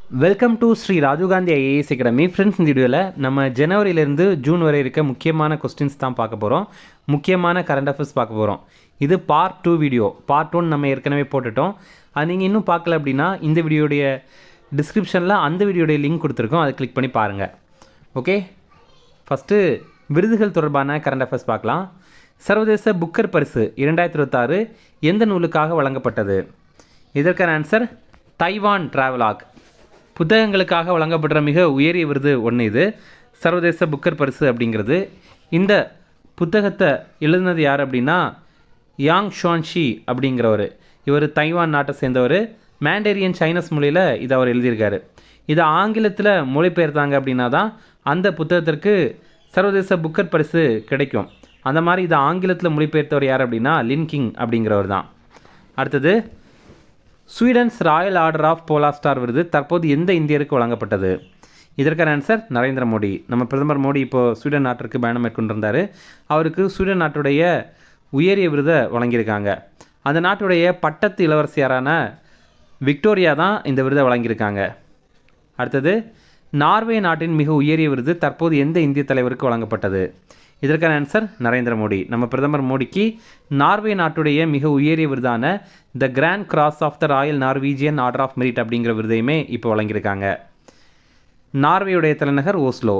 Welcome to Shri Rajiv Gandhi IAS academy. Friends, இந்த வீடியோவில் நம்ம ஜனவரியிலேருந்து ஜூன் வரை இருக்க முக்கியமான கொஸ்டின்ஸ் தான் பார்க்க போகிறோம். முக்கியமான கரண்ட் அஃபேர்ஸ் பார்க்க போகிறோம். இது பார்ட் 2 வீடியோ. பார்ட் 1 நம்ம ஏற்கனவே போட்டுட்டோம். அது நீங்கள் இன்னும் பார்க்கல அப்படின்னா இந்த வீடியோடைய டிஸ்கிரிப்ஷனில் அந்த வீடியோடைய லிங்க் கொடுத்துருக்கோம், அதை கிளிக் பண்ணி பாருங்கள். ஓகே, ஃபஸ்ட்டு விருதுகள் தொடர்பான கரண்ட் அஃபேர்ஸ் பார்க்கலாம். சர்வதேச புக்கர் பரிசு 2026 எந்த நூலுக்காக வழங்கப்பட்டது? இதற்கான ஆன்சர் தைவான் டிராவலாக். புத்தகங்களுக்காக வழங்கப்படுற மிக உயரிய விருது ஒன்று இது, சர்வதேச புக்கர் பரிசு அப்படிங்கிறது. இந்த புத்தகத்தை எழுதினது யார் அப்படின்னா யாங் ஷுவான்ஷி அப்படிங்கிறவர். இவர் தைவான் நாட்டை சேர்ந்தவர். மேண்டேரியன் சைனஸ் மொழியில் இதை அவர் எழுதியிருக்காரு. இதை ஆங்கிலத்தில் மொழிபெயர்த்தாங்க அப்படின்னா தான் அந்த புத்தகத்திற்கு சர்வதேச புக்கர் பரிசு கிடைக்கும். அந்த மாதிரி இதை ஆங்கிலத்தில் மொழிபெயர்த்தவர் யார் அப்படின்னா லின் கிங் அப்படிங்கிறவர் தான். அடுத்தது, Sweden's royal order of polar star விருது தற்போது எந்த இந்தியருக்கு வழங்கப்பட்டது? இதற்கான ஆன்சர் நரேந்திர மோடி. நம்ம பிரதமர் மோடி இப்போது ஸ்வீடன் நாட்டிற்கு பயணம் மேற்கொண்டிருந்தார். அவருக்கு ஸ்வீடன் நாட்டுடைய உயரிய விருதை வழங்கியிருக்காங்க. அந்த நாட்டுடைய பட்டத்து இளவரசியாரான விக்டோரியா தான் இந்த விருதை வழங்கியிருக்காங்க. அடுத்தது, நார்வே நாட்டின் மிக உயரிய விருது தற்போது எந்த இந்திய தலைவருக்கு வழங்கப்பட்டது? இதற்கான ஆன்சர் நரேந்திர மோடி. நம்ம பிரதமர் மோடிக்கு நார்வே நாட்டுடைய மிக உயரிய விருதான the grand cross of the royal Norwegian order of merit அப்படிங்கிற விருதையுமே இப்போ வழங்கியிருக்காங்க. நார்வேயுடைய தலைநகர் ஓஸ்லோ.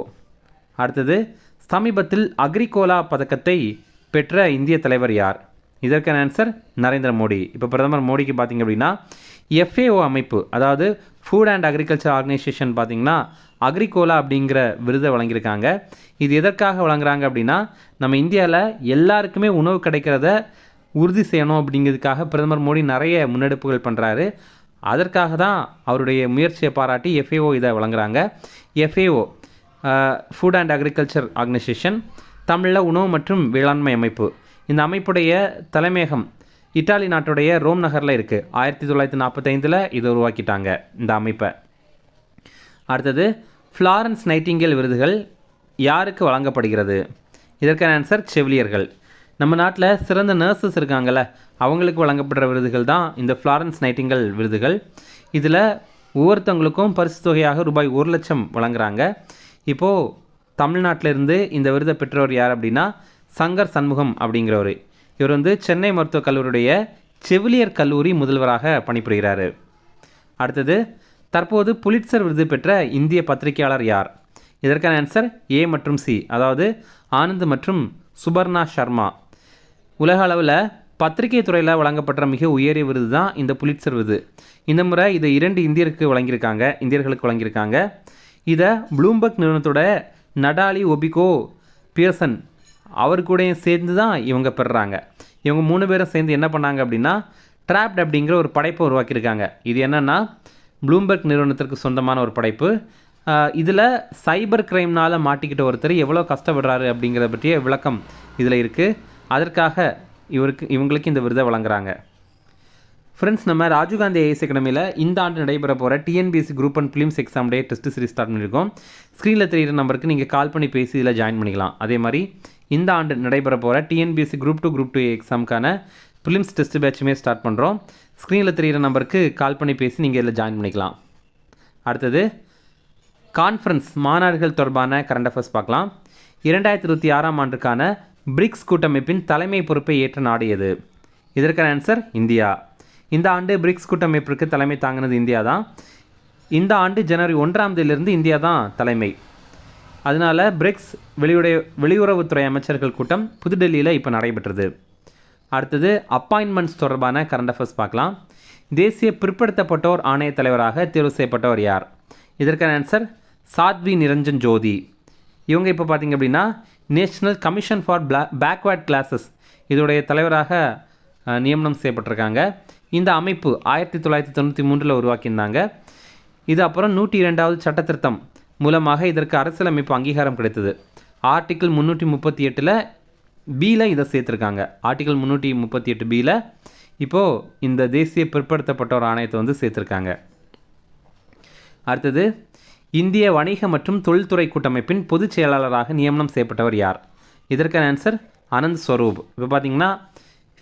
அடுத்தது, சமீபத்தில் அக்ரிகோலா பதக்கத்தை பெற்ற இந்திய தலைவர் யார்? இதற்கான ஆன்சர் நரேந்திர மோடி. இப்போ பிரதமர் மோடிக்கு பார்த்திங்க அப்படின்னா FAO அமைப்பு, அதாவது ஃபுட் அண்ட் அக்ரிகல்ச்சர் ஆர்கனைசேஷன் பார்த்திங்கன்னா அக்ரிகோலா அப்படிங்கிற விருதை வழங்கியிருக்காங்க. இது எதற்காக வழங்குறாங்க அப்படின்னா நம்ம இந்தியாவில் எல்லாருக்குமே உணவு கிடைக்கிறத உறுதி செய்யணும் அப்படிங்கிறதுக்காக பிரதமர் மோடி நிறைய முன்னெடுப்புகள் பண்ணுறாரு. அதற்காக தான் அவருடைய முயற்சியை பாராட்டி FAO இதை வழங்குறாங்க. FAO food and agriculture organisation, தமிழில் உணவு மற்றும் வேளாண்மை அமைப்பு. இந்த அமைப்புடைய தலைமையகம் இத்தாலி நாட்டுடைய ரோம் நகரில் இருக்குது. 1945 இதை உருவாக்கிட்டாங்க இந்த அமைப்பை. அடுத்தது, ஃப்ளாரன்ஸ் நைட்டிங்கேல் விருதுகள் யாருக்கு வழங்கப்படுகிறது? இதற்கான ஆன்சர் செவிலியர்கள். நம்ம நாட்டில் சிறந்த நர்சஸ் இருக்காங்கள்ல, அவங்களுக்கு வழங்கப்படுற விருதுகள் தான் இந்த ஃப்ளாரன்ஸ் நைட்டிங்கேல் விருதுகள். இதில் ஒவ்வொருத்தவங்களுக்கும் பரிசு தொகையாக ரூபாய் 1 லட்சம் வழங்குறாங்க. இப்போது தமிழ்நாட்டிலிருந்து இந்த விருதை பெற்றவர் யார் அப்படின்னா சங்கர் சண்முகம் அப்படிங்கிறவர். இவர் சென்னை மருத்துவக் கல்லூரியுடைய செவிலியர் கல்லூரி முதல்வராக பணிபுரிகிறார். அடுத்தது, தற்போது புலிட்சர் விருது பெற்ற இந்திய பத்திரிகையாளர் யார்? இதற்கான ஆன்சர் A மற்றும் C, அதாவது ஆனந்த் மற்றும் சுபர்ணா சர்மா. உலக அளவில் பத்திரிகை துறையில் வழங்கப்பட்ட மிக உயரிய விருது தான் இந்த புலிட்சர் விருது. இந்த முறை இதை 2 இந்தியர்களுக்கு வழங்கியிருக்காங்க. இதை ப்ளூம்பர்க் நிறுவனத்தோட நடாலி ஒபிகோ பியர்சன் அவர் கூட சேர்ந்து தான் இவங்க பெறுறாங்க. இவங்க 3 பேரும் சேர்ந்து என்ன பண்ணாங்க அப்படின்னா ட்ராப்ட் அப்படிங்கிற ஒரு படைப்பை உருவாக்கியிருக்காங்க. இது என்னென்னா ப்ளூம்பர்க் நிறுவனத்திற்கு சொந்தமான ஒரு படைப்பு. இதில் சைபர் கிரைம்னால் மாட்டிக்கிட்ட ஒருத்தர் எவ்வளோ கஷ்டப்படுறாரு அப்படிங்கிறத பற்றிய விளக்கம் இதில் இருக்குது. அதற்காக இவங்களுக்கு இந்த விருதை வழங்குறாங்க. ஃப்ரெண்ட்ஸ், நம்ம ராஜீவ்காந்தி ஐஏஎஸ் அகாடமியில் இந்த ஆண்டு நடைபெற போகிற TNPSC group and films exam day test series start பண்ணியிருக்கோம். ஸ்க்ரீனில் தெரிகிற நம்பருக்கு நீங்கள் கால் பண்ணி பேசி இதில் ஜாயின் பண்ணிக்கலாம். அதே மாதிரி இந்த ஆண்டு நடைபெற போகிற TNPSC குரூப் 2 குரூப் 2 எக்ஸாமுக்கான ஃபிலிம்ஸ் டெஸ்ட் பேட்சுமே ஸ்டார்ட் பண்ணுறோம். ஸ்க்ரீனில் தெரிகிற நம்பருக்கு கால் பண்ணி பேசி நீங்கள் இதில் ஜாயின் பண்ணிக்கலாம். அடுத்தது, கான்ஃபரன்ஸ் மாநாடுகள் தொடர்பான கரண்ட் அஃபேர்ஸ் பார்க்கலாம். 2026 ஆண்டுக்கான பிரிக்ஸ் கூட்டமைப்பின் தலைமை பொறுப்பை ஏற்ற நாடு எது? இதற்கான ஆன்சர் இந்தியா. இந்த ஆண்டு பிரிக்ஸ் கூட்டமைப்பிற்கு தலைமை தாங்கினது இந்தியா தான். இந்த ஆண்டு ஜனவரி 1ஆம் தேதியிலிருந்து இந்தியா தான் தலைமை. அதனால் பிரிக்ஸ் வெளியுறவுத்துறை அமைச்சர்கள் கூட்டம் புதுடெல்லியில் இப்போ நடைபெற்றது. அடுத்தது, அப்பாயின்மெண்ட்ஸ் தொடர்பான கரண்ட் அஃபேர்ஸ் பார்க்கலாம். தேசிய பிற்படுத்தப்பட்டோர் ஆணைய தலைவராக தேர்வு செய்யப்பட்டவர் யார்? இதற்கான ஆன்சர் சாத்வி நிரஞ்சன் ஜோதி. இவங்க இப்போ பார்த்திங்க அப்படின்னா national commission for backward classes இதோடைய தலைவராக நியமனம் செய்யப்பட்டிருக்காங்க. இந்த அமைப்பு 1993 உருவாக்கியிருந்தாங்க. இது அப்புறம் 102வது சட்ட திருத்தம் மூலமாக இதற்கு அரசியலமைப்பு அங்கீகாரம் கிடைத்தது. ஆர்டிக்கிள் 338 B இதை சேர்த்துருக்காங்க. ஆர்டிக்கிள் 338 B இப்போது இந்த தேசிய பிற்படுத்தப்பட்டோர் ஆணையத்தை சேர்த்துருக்காங்க. அடுத்தது, இந்திய வணிக மற்றும் தொழில்துறை கூட்டமைப்பின் பொதுச் செயலாளராக நியமனம் செய்யப்பட்டவர் யார்? இதற்கான ஆன்சர் அனந்த் ஸ்வரூப். இப்போ பார்த்திங்கன்னா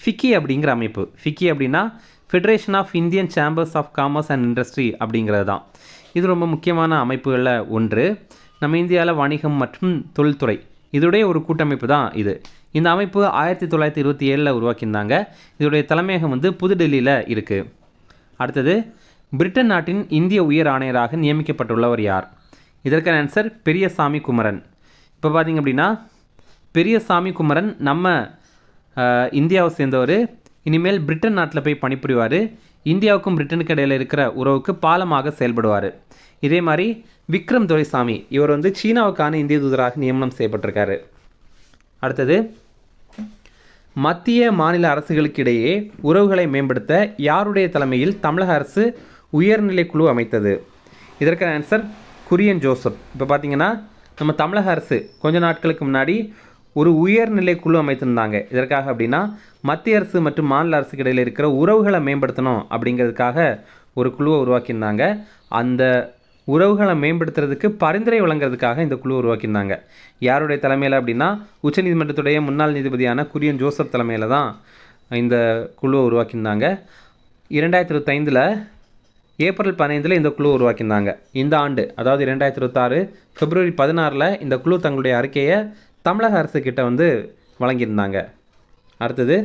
ஃபிக்கி அப்படிங்கிற அமைப்பு. ஃபிக்கி அப்படின்னா federation of Indian chambers of commerce and industry அப்படிங்கிறது தான். இது ரொம்ப முக்கியமான அமைப்புகளில் ஒன்று. நம்ம இந்தியாவில் வணிகம் மற்றும் தொழில்துறை இதோடைய ஒரு கூட்டமைப்பு தான் இது. இந்த அமைப்பு 1927 உருவாக்கியிருந்தாங்க. இதோடைய தலைமையகம் வந்து புதுடெல்லியில் இருக்குது. அடுத்தது, பிரிட்டன் நாட்டின் இந்திய உயர் ஆணையராக நியமிக்கப்பட்டுள்ளவர் யார்? இதற்கான ஆன்சர் பெரியசாமி குமரன். இப்போ பார்த்திங்க அப்படின்னா பெரியசாமி குமரன் நம்ம இந்தியாவை சேர்ந்தவர். இனிமேல் பிரிட்டன் நாட்டில் போய் பணிபுரிவார். இந்தியாவுக்கும் பிரிட்டனுக்கு இடையில் இருக்கிற உறவுக்கு பாலமாக செயல்படுவார். இதே மாதிரி விக்ரம் துரைசாமி இவர் வந்து சீனாவுக்கான இந்திய தூதராக நியமனம் செய்யப்பட்டிருக்காரு. அடுத்தது, மத்திய மாநில அரசுகளுக்கு இடையே உறவுகளை மேம்படுத்த யாருடைய தலைமையில் தமிழக அரசு உயர்நிலை குழு அமைத்தது? இதற்கான ஆன்சர் குரியன் ஜோசப். இப்போ பார்த்தீங்கன்னா நம்ம தமிழக அரசு கொஞ்ச நாட்களுக்கு முன்னாடி ஒரு உயர்நிலை குழு அமைத்திருந்தாங்க. இதற்காக அப்படின்னா மத்திய அரசு மற்றும் மாநில அரசுக்கு இடையில் இருக்கிற உறவுகளை மேம்படுத்தணும் அப்படிங்கிறதுக்காக ஒரு குழுவை உருவாக்கியிருந்தாங்க. அந்த உறவுகளை மேம்படுத்துறதுக்கு பரிந்துரை வழங்குறதுக்காக இந்த குழு உருவாக்கியிருந்தாங்க. யாருடைய தலைமையில் அப்படின்னா உச்சநீதிமன்றத்துடைய முன்னாள் நீதிபதியான குரியன் ஜோசப் தலைமையில் தான் இந்த குழுவை உருவாக்கியிருந்தாங்க. 2025 ஏப்ரல் 15 இந்த குழு உருவாக்கியிருந்தாங்க. இந்த ஆண்டு அதாவது 2026 பிப்ரவரி 16 இந்த குழு தங்களுடைய அறிக்கையை தமிழக அரசுக்கிட்ட வந்து வழங்கியிருந்தாங்க. அடுத்தது,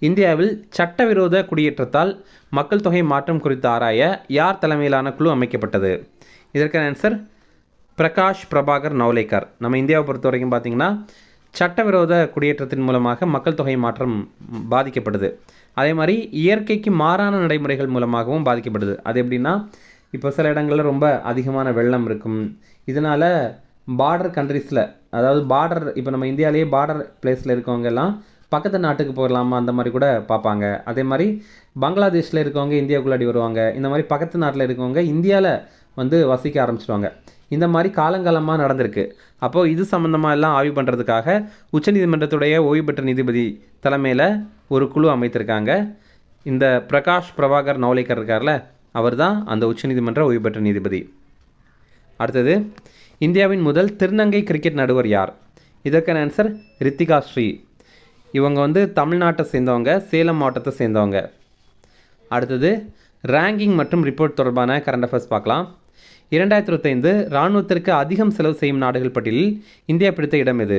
இந்தியாவில் சட்டவிரோத குடியேற்றத்தால் மக்கள் தொகை மாற்றம் குறித்து ஆராய யார் தலைமையிலான குழு அமைக்கப்பட்டது? இதற்கான ஆன்சர் பிரகாஷ் பிரபாகர் நவ்லேக்கர். நம்ம இந்தியாவை பொறுத்த வரைக்கும் பார்த்திங்கன்னா சட்டவிரோத குடியேற்றத்தின் மூலமாக மக்கள் தொகை மாற்றம் பாதிக்கப்படுது. அதே மாதிரி இயற்கைக்கு மாறான நடைமுறைகள் மூலமாகவும் பாதிக்கப்படுது. அது எப்படின்னா, இப்போ சில இடங்களில் ரொம்ப அதிகமான வெள்ளம் இருக்கும். இதனால் பார்டர் கண்ட்ரீஸில், அதாவது பார்டர், இப்போ நம்ம இந்தியாவிலேயே பார்டர் பிளேஸில் இருக்கவங்க எல்லாம் பக்கத்து நாட்டுக்கு போகலாமா அந்த மாதிரி கூட பார்ப்பாங்க. அதே மாதிரி பங்களாதேஷில் இருக்கவங்க இந்தியாவுக்குள்ளாடி வருவாங்க. இந்த மாதிரி பக்கத்து நாட்டில் இருக்கவங்க இந்தியாவில் வந்து வசிக்க ஆரம்பிச்சிடுவாங்க. இந்த மாதிரி காலங்காலமாக நடந்திருக்கு. அப்போது இது சம்மந்தமாக எல்லாம் ஆய்வு பண்ணுறதுக்காக உச்சநீதிமன்றத்துடைய ஓய்வு பெற்ற நீதிபதி தலைமையில் ஒரு குழு அமைத்திருக்காங்க. இந்த பிரகாஷ் பிரபாகர் நவ்லேக்கர் இருக்கார்ல, அவர் தான் அந்த உச்சநீதிமன்ற ஓய்வு பெற்ற நீதிபதி. அடுத்தது, இந்தியாவின் முதல் திருநங்கை கிரிக்கெட் நடுவர் யார்? இதற்கான ஆன்சர் ரித்திகா ஸ்ரீ. இவங்க வந்து தமிழ்நாட்டை சேர்ந்தவங்க, சேலம் மாவட்டத்தை சேர்ந்தவங்க. அடுத்தது, ரேங்கிங் மற்றும் ரிப்போர்ட் தொடர்பான கரண்ட் அஃபேர்ஸ் பார்க்கலாம். 2025 இராணுவத்திற்கு அதிகம் செலவு செய்யும் நாடுகள் பட்டியலில் இந்தியா பிடித்த இடம் எது?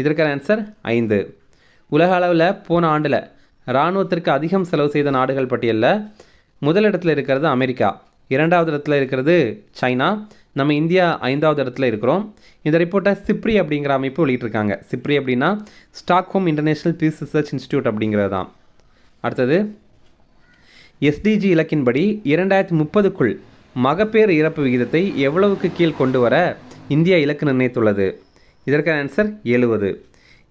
இதற்கான ஆன்சர் 5. உலக அளவில் போன ஆண்டில் இராணுவத்திற்கு அதிகம் செலவு செய்த நாடுகள் பட்டியலில் முதலிடத்தில் இருக்கிறது அமெரிக்கா, 2வது இடத்துல இருக்கிறது சைனா, நம்ம இந்தியா 5வது இடத்துல இருக்கிறோம். இந்த ரிப்போர்ட்டை சிப்ரி அப்படிங்கிற அமைப்பு வெளியிட்டிருக்காங்க. சிப்ரி அப்படின்னா Stockholm international peace research institute அப்படிங்கிறது தான். அடுத்தது, எஸ்டிஜி இலக்கின்படி 2030க்குள் மகப்பேறு இறப்பு விகிதத்தை எவ்வளவுக்கு கீழ் கொண்டு வர இந்தியா இலக்கு நிர்ணயித்துள்ளது? இதற்கான answer 70.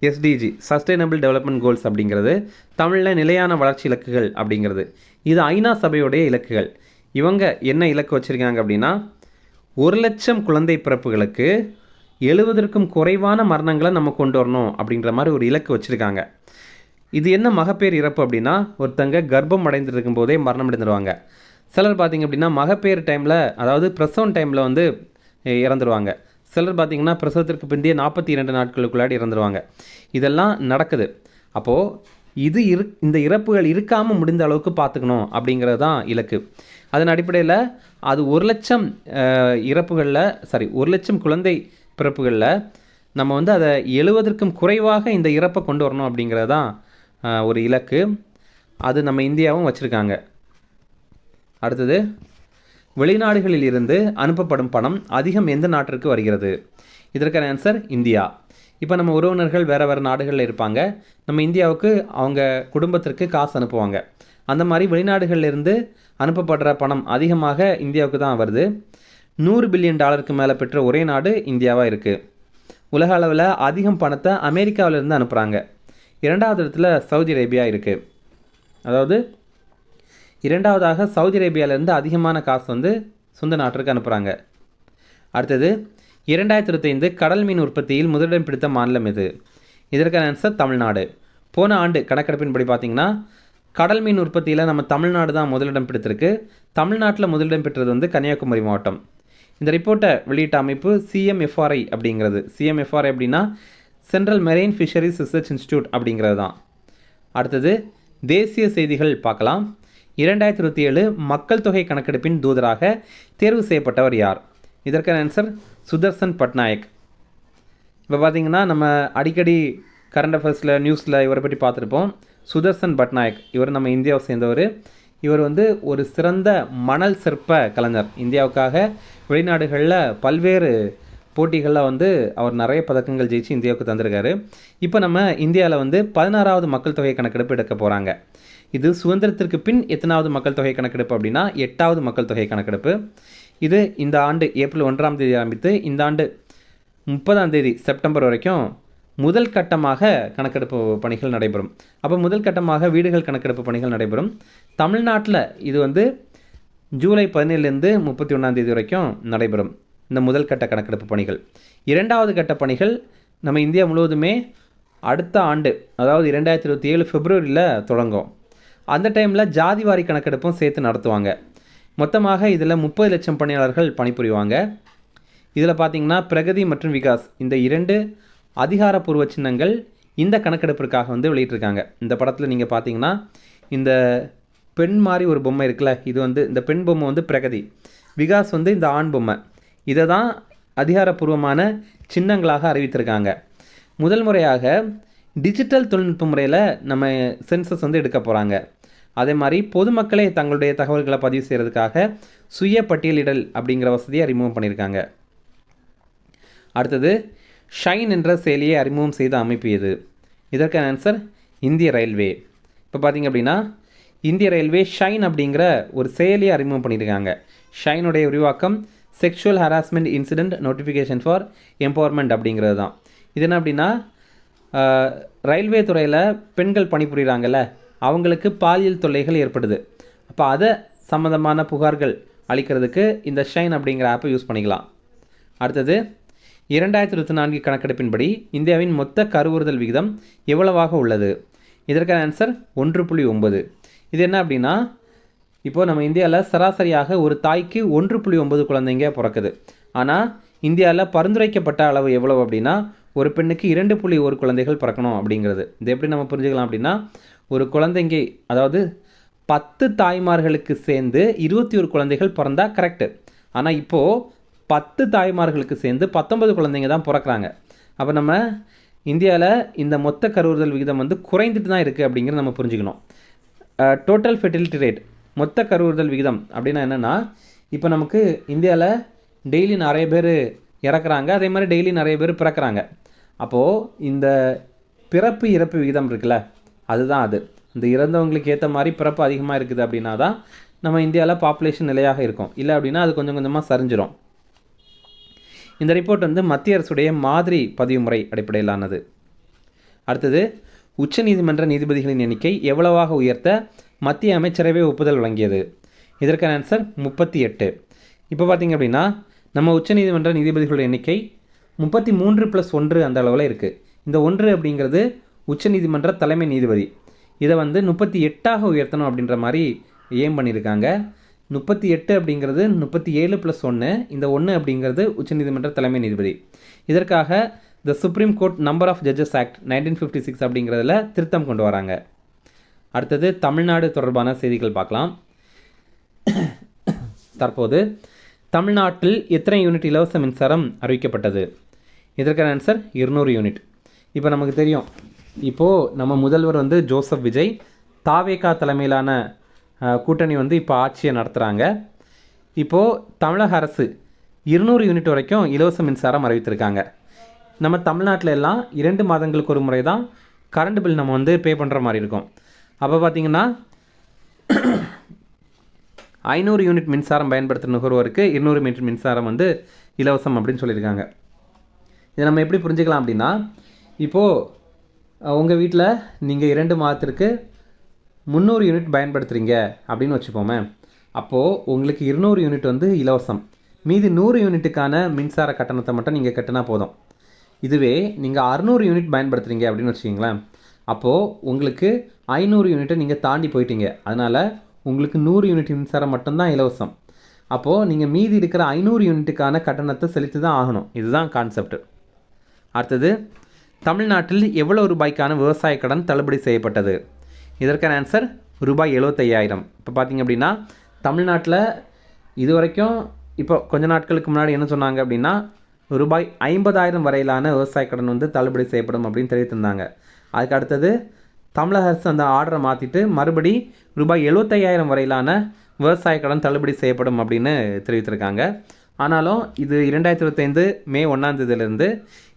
SDG sustainable development goals அப்படிங்கிறது தமிழில் நிலையான வளர்ச்சி இலக்குகள் அப்படிங்கிறது. இது ஐநா சபையுடைய இலக்குகள். இவங்க என்ன இலக்கு வச்சுருக்காங்க அப்படின்னா 1,00,000 குழந்தை பிறப்புகளுக்கு 70க்கும் குறைவான மரணங்களை நம்ம கொண்டு வரணும் அப்படிங்கிற மாதிரி ஒரு இலக்கு வச்சுருக்காங்க. இது என்ன மகப்பேறு இறப்பு அப்படின்னா, ஒருத்தங்க கர்ப்பம் அடைந்திருக்கும் போதே மரணம் அடைந்துருவாங்க. சிலர் பார்த்திங்க அப்படின்னா மகப்பேறு டைமில், அதாவது பிரசவம் டைமில் வந்து இறந்துருவாங்க. சிலர் பார்த்திங்கன்னா பிரசவத்திற்கு பிந்தைய 42 நாட்களுக்குள்ளாடி இறந்துருவாங்க. இதெல்லாம் நடக்குது. அப்போது இந்த இறப்புகள் இருக்காமல் முடிந்த அளவுக்கு பார்த்துக்கணும் அப்படிங்கிறது தான் இலக்கு. அதன் அடிப்படையில் அது 1,00,000 இறப்புகளில் 1,00,000 குழந்தை பிறப்புகளில் நம்ம வந்து அதை 70க்கும் குறைவாக இந்த இறப்பை கொண்டு வரணும் அப்படிங்கிறது தான் ஒரு இலக்கு. அது நம்ம இந்தியாவும் வச்சுருக்காங்க. அடுத்தது, வெளிநாடுகளில் இருந்து அனுப்பப்படும் பணம் அதிகம் எந்த நாட்டிற்கு வருகிறது? இதற்கான ஆன்சர் இந்தியா. இப்போ நம்ம உறவினர்கள் வேறு நாடுகளில் இருப்பாங்க. நம்ம இந்தியாவுக்கு அவங்க குடும்பத்திற்கு காசு அனுப்புவாங்க. அந்த மாதிரி வெளிநாடுகளிலிருந்து அனுப்பப்படுற பணம் அதிகமாக இந்தியாவுக்கு தான் வருது. $100 பில்லியன் மேலே பெற்ற ஒரே நாடு இந்தியாவாக இருக்குது. உலக அளவில் அதிகம் பணத்தை அமெரிக்காவிலேருந்து அனுப்புகிறாங்க. 2வது இடத்துல சவுதி அரேபியா இருக்குது. அதாவது 2வதாக சவுதி அரேபியாவிலேருந்து அதிகமான காசு வந்து சொந்த நாட்டிற்கு அனுப்புகிறாங்க. அடுத்தது, 2025 கடல் மீன் உற்பத்தியில் முதலிடம் பிடித்த மாநிலம் எது? இதற்கான ஆன்சர் தமிழ்நாடு. போன ஆண்டு கணக்கெடுப்பின்படி பார்த்திங்கன்னா கடல் மீன் உற்பத்தியில் நம்ம தமிழ்நாடு தான் முதலிடம் பிடித்திருக்கு. தமிழ்நாட்டில் முதலிடம் பெற்றது வந்து கன்னியாகுமரி மாவட்டம். இந்த ரிப்போர்ட்டை வெளியிட்ட அமைப்பு CMFRI அப்படிங்கிறது. CMFRI அப்படின்னா central marine fisheries research institute அப்படிங்கிறது தான். அடுத்தது, தேசிய செய்திகள் பார்க்கலாம். 2027 மக்கள் தொகை கணக்கெடுப்பின் தூதராக தேர்வு செய்யப்பட்டவர் யார்? இதற்கான ஆன்சர் சுதர்சன் பட்நாயக். இப்போ பார்த்தீங்கன்னா நம்ம அடிக்கடி கரண்ட் அஃபேர்ஸில் நியூஸில் இவரை பற்றி பார்த்துருப்போம். சுதர்சன் பட்நாயக் இவர் நம்ம இந்தியாவை சேர்ந்தவர். இவர் வந்து ஒரு சிறந்த மணல் சிற்ப கலைஞர். இந்தியாவுக்காக வெளிநாடுகளில் பல்வேறு போட்டிகளில் வந்து அவர் நிறைய பதக்கங்கள் ஜெயிச்சு இந்தியாவுக்கு தந்திருக்காரு. இப்போ நம்ம இந்தியாவில் வந்து 16வது மக்கள் தொகை கணக்கெடுப்பு எடுக்க போகிறாங்க. இது சுதந்திரத்திற்கு பின் எத்தனாவது மக்கள் தொகை கணக்கெடுப்பு அப்படின்னா 8வது மக்கள் தொகை கணக்கெடுப்பு. இது இந்த ஆண்டு ஏப்ரல் 1ஆம் தேதி ஆரம்பித்து இந்த ஆண்டு 30ஆம் தேதி செப்டம்பர் வரைக்கும் முதல் கட்டமாக கணக்கெடுப்பு பணிகள் நடைபெறும். அப்போ முதல் கட்டமாக வீடுகள் கணக்கெடுப்பு பணிகள் நடைபெறும். தமிழ்நாட்டில் இது வந்து ஜூலை 17லேருந்து 31ஆம் தேதி வரைக்கும் நடைபெறும் இந்த முதல் கட்ட கணக்கெடுப்பு பணிகள். இரண்டாவது கட்ட பணிகள் நம்ம இந்தியா முழுவதுமே அடுத்த ஆண்டு, அதாவது 2027 பிப்ரவரியில் தொடங்கும். அந்த டைமில் ஜாதிவாரி கணக்கெடுப்பும் சேர்த்து நடத்துவாங்க. மொத்தமாக இதில் 30 லட்சம் பணியாளர்கள் பணிபுரிவாங்க. இதில் பார்த்திங்கன்னா பிரகதி மற்றும் விகாஸ் இந்த 2 அதிகாரப்பூர்வ சின்னங்கள் இந்த கணக்கெடுப்பிற்காக வந்து வெளியிட்டிருக்காங்க. இந்த படத்தில் நீங்கள் பார்த்தீங்கன்னா இந்த பெண் மாதிரி ஒரு பொம்மை இருக்குல்ல, இது வந்து இந்த பெண் பொம்மை வந்து பிரகதி, விகாஸ் வந்து இந்த ஆண் பொம்மை. இதை தான் அதிகாரப்பூர்வமான சின்னங்களாக அறிவித்திருக்காங்க. முதல் முறையாக டிஜிட்டல் தொழில்நுட்ப முறையில் நம்ம சென்சஸ் வந்து எடுக்க போகிறாங்க. அதே மாதிரி பொதுமக்களே தங்களுடைய தகவல்களை பதிவு செய்கிறதுக்காக சுய பட்டியலிடல் அப்படிங்கிற வசதியை அறிமுகம் பண்ணியிருக்காங்க. அடுத்தது ஷைன் என்ற செயலியை அறிமுகம் செய்த அமைப்பு எது? இதற்கான ஆன்சர் இந்திய ரயில்வே. இப்போ பார்த்திங்க அப்படின்னா இந்திய ரயில்வே ஷைன் அப்படிங்கிற ஒரு செயலியை அறிமுகம் பண்ணியிருக்காங்க. ஷைனுடைய விரிவாக்கம் sexual harassment incident notification for empowerment அப்படிங்கிறது தான். இது என்ன அப்படின்னா ரயில்வே துறையில் பெண்கள் பணிபுரிகிறாங்கல்ல, அவங்களுக்கு பாலியல் தொல்லைகள் ஏற்படுது. அப்போ அதை சம்மந்தமான புகார்கள் அளிக்கிறதுக்கு இந்த ஷைன் அப்படிங்கிற ஆப்பை யூஸ் பண்ணிக்கலாம். அடுத்தது 2024 கணக்கெடுப்பின்படி இந்தியாவின் மொத்த கருவுறுதல் விகிதம் எவ்வளவாக உள்ளது? இதற்கான ஆன்சர் 1.9. இது என்ன அப்படின்னா இப்போது நம்ம இந்தியாவில் சராசரியாக ஒரு தாய்க்கு 1.9 குழந்தைங்க பிறக்குது. ஆனால் இந்தியாவில் பரிந்துரைக்கப்பட்ட அளவு எவ்வளவு அப்படின்னா ஒரு பெண்ணுக்கு 2.1 குழந்தைகள் பிறக்கணும் அப்படிங்கிறது. இது எப்படி நம்ம புரிஞ்சுக்கலாம் அப்படின்னா ஒரு குழந்தைங்க, அதாவது 10 தாய்மார்களுக்கு சேர்ந்து 21 குழந்தைகள் பிறந்தால் கரெக்டு. ஆனால் இப்போது 10 தாய்மார்களுக்கு சேர்ந்து 19 குழந்தைங்க தான் பிறக்கிறாங்க. அப்போ நம்ம இந்தியாவில் இந்த மொத்த கருவுறுதல் விகிதம் வந்து குறைந்துட்டு தான் இருக்குது அப்படிங்கிறத நம்ம புரிஞ்சுக்கணும். டோட்டல் ஃபெர்டிலிட்டி ரேட், மொத்த கருவுறுதல் விகிதம் அப்படின்னா என்னென்னா இப்போ நமக்கு இந்தியாவில் டெய்லி நிறைய பேர் இறக்குறாங்க, அதே மாதிரி டெய்லி நிறைய பேர் பிறக்கிறாங்க. அப்போது இந்த பிறப்பு இறப்பு விகிதம் இருக்குல்ல, அதுதான் அது. இந்த இறந்தவங்களுக்கு ஏற்ற மாதிரி பிறப்பு அதிகமாக இருக்குது அப்படின்னா தான் நம்ம இந்தியாவில் பாப்புலேஷன் நிலையாக இருக்கும். இல்லை அப்படின்னா அது கொஞ்சம் கொஞ்சமாக சரிஞ்சிடும். இந்த ரிப்போர்ட் வந்து மத்திய அரசுடைய மாதிரி பதிவு முறை அடிப்படையிலானது. அடுத்தது உச்சநீதிமன்ற நீதிபதிகளின் எண்ணிக்கை எவ்வளவாக உயர்த்த மத்திய அமைச்சரவை ஒப்புதல் வழங்கியது? இதற்கான ஆன்சர் 38. இப்போ பார்த்திங்க அப்படின்னா நம்ம உச்சநீதிமன்ற நீதிபதிகளுடைய எண்ணிக்கை 33+1 அந்த அளவில் இருக்குது. இந்த 1 அப்படிங்கிறது உச்சநீதிமன்ற தலைமை நீதிபதி. இதை வந்து 38ஆக உயர்த்தணும் அப்படின்ற மாதிரி ஏம் பண்ணியிருக்காங்க. 38 அப்படிங்கிறது 37+1, இந்த 1 அப்படிங்கிறது உச்சநீதிமன்ற தலைமை நீதிபதி. இதற்காக the supreme court number of judges act 1956 அப்படிங்கிறதுல திருத்தம் கொண்டு வராங்க. அடுத்தது தமிழ்நாடு தொடர்பான செய்திகள் பார்க்கலாம். தற்போது தமிழ்நாட்டில் எத்தனை யூனிட் இலவச மின்சாரம் அறிவிக்கப்பட்டது? இதற்கான ஆன்சர் 200 யூனிட். இப்போ நமக்கு தெரியும், இப்போது நம்ம முதல்வர் வந்து ஜோசப் விஜய், தாவேகா தலைமையிலான கூட்டணி வந்து இப்போ ஆட்சியை நடத்துகிறாங்க. இப்போது தமிழக அரசு 200 யூனிட் வரைக்கும் இலவச மின்சாரம் அறிவித்திருக்காங்க. நம்ம தமிழ்நாட்டில் எல்லாம் 2 மாதங்களுக்கு ஒரு முறை தான் கரண்ட் பில் நம்ம வந்து பே பண்ணுற மாதிரி இருக்கும். அப்போ பார்த்திங்கன்னா 500 யூனிட் மின்சாரம் பயன்படுத்துகிற நுகர்வோருக்கு 200 யூனிட் மின்சாரம் வந்து இலவசம் அப்படின்னு சொல்லியிருக்காங்க. இதை நம்ம எப்படி புரிஞ்சுக்கலாம் அப்படின்னா இப்போது உங்கள் வீட்டில் நீங்கள் 2 மாதத்திற்கு 300 யூனிட் பயன்படுத்துகிறீங்க அப்படின்னு வச்சுப்போமே. அப்போது உங்களுக்கு 200 யூனிட் வந்து இலவசம். மீதி 100 யூனிட்டுக்கான மின்சார கட்டணத்தை மட்டும் நீங்கள் கட்டினா போதும். இதுவே நீங்கள் 600 யூனிட் பயன்படுத்துகிறீங்க அப்படின்னு வச்சுக்கிங்களேன், அப்போது உங்களுக்கு 500 யூனிட்டை நீங்கள் தாண்டி போயிட்டீங்க. அதனால் உங்களுக்கு 100 யூனிட் மின்சாரம் மட்டும்தான் இலவசம். அப்போது நீங்கள் மீதி இருக்கிற 500 யூனிட்டுக்கான கட்டணத்தை செலுத்தி தான் ஆகணும். இதுதான் கான்செப்ட். அடுத்தது தமிழ்நாட்டில் எவ்வளோ ரூபாய்க்கான விவசாய கடன் தள்ளுபடி செய்யப்பட்டது? இதற்கான ஆன்சர் ரூபாய் 75,000. இப்போ பார்த்திங்க அப்படின்னா தமிழ்நாட்டில் இது வரைக்கும் இப்போ கொஞ்ச நாட்களுக்கு முன்னாடி என்ன சொன்னாங்க அப்படின்னா ரூபாய் 50,000 வரையிலான விவசாய கடன் வந்து தள்ளுபடி செய்யப்படும் அப்படின்னு தெரிவித்திருந்தாங்க. அதுக்கு அடுத்தது தமிழக அரசு அந்த ஆர்டரை மாற்றிட்டு மறுபடி ரூபாய் 75,000 வரையிலான விவசாய கடன் தள்ளுபடி செய்யப்படும் அப்படின்னு தெரிவித்திருக்காங்க. ஆனாலும் இது 2025 மே 1ஆம் தேதியிலிருந்து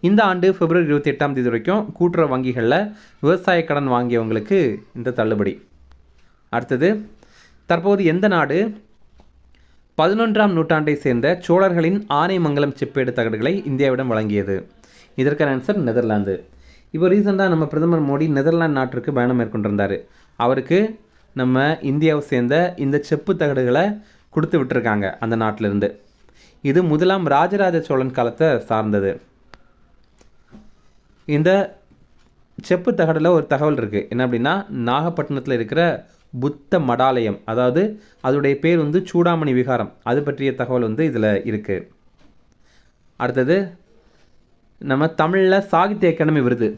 இந்த ஆண்டு பிப்ரவரி 28ஆம் தேதி வரைக்கும் கூட்டுறவு வங்கிகளில் விவசாய கடன் வாங்கியவங்களுக்கு இந்த தள்ளுபடி. அடுத்தது, தற்போது எந்த நாடு 11ஆம் நூற்றாண்டை சேர்ந்த சோழர்களின் ஆனைமங்கலம் செப்பேடு தகடுகளை இந்தியாவிடம் வழங்கியது? இதற்கான ஆன்சர் நெதர்லாந்து. இப்போ ரீசெண்டாக நம்ம பிரதமர் மோடி நெதர்லாந்து நாட்டிற்கு பயணம் மேற்கொண்டிருந்தார். அவருக்கு நம்ம இந்தியாவை சேர்ந்த இந்த செப்பு தகடுகளை கொடுத்து விட்டுருக்காங்க அந்த நாட்டிலிருந்து. இது முதலாம் ராஜராஜ சோழன் காலத்தை சார்ந்தது. இந்த செப்பு தகடில் ஒரு தகவல் இருக்குது. என்ன அப்படின்னா, நாகப்பட்டினத்தில் இருக்கிற புத்த மடாலயம், அதாவது அதோடைய பேர் வந்து சூடாமணி விகாரம், அது பற்றிய தகவல் வந்து இதில் இருக்குது. அடுத்தது, நம்ம தமிழில் சாகித்ய அகாடமி விருது